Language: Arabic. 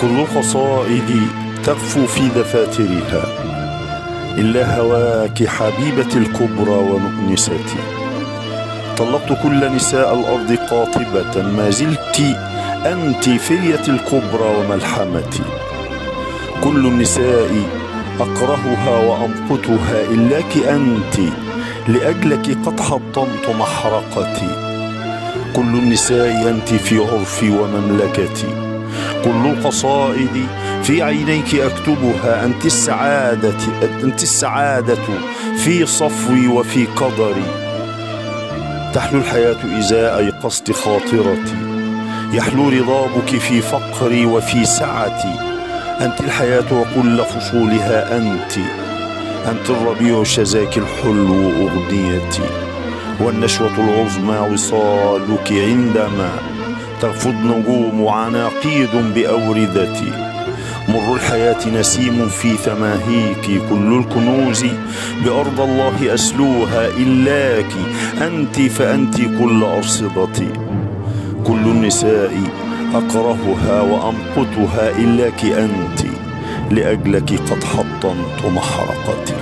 كل القصائد تغفو في دفاترها إلا هواك حبيبتي الكبرى ومؤنستي. طلقت كل نساء الأرض قاطبة، ما زلت أنت فريتي الكبرى وملحمتي. كل النساء أكرهها وأمقتها إلاك أنت، لأجلك قد حطمت محرقتي. كل النساء أنت في عرفي ومملكتي، كل القصائد في عينيك أكتبها. أنت السعادة في صفوي وفي قدري. تحلو الحياة إذا أيقظت خاطرتي، يحلو رضابك في فقري وفي سعتي. أنت الحياة وكل فصولها أنت الربيع شذاك الحلو أغنيتي، والنشوة العظمى وصالك عندما تغفو النجوم عناقيد بأوردتي. مر الحياة نسيم في ثماهيك، كل الكنوز بأرض الله أسلوها إلاك أنت، فأنت كل أرصدتي. كل النساء أكرهها وأمقتها إلاك أنت، لأجلك قد حطمت محرقتي.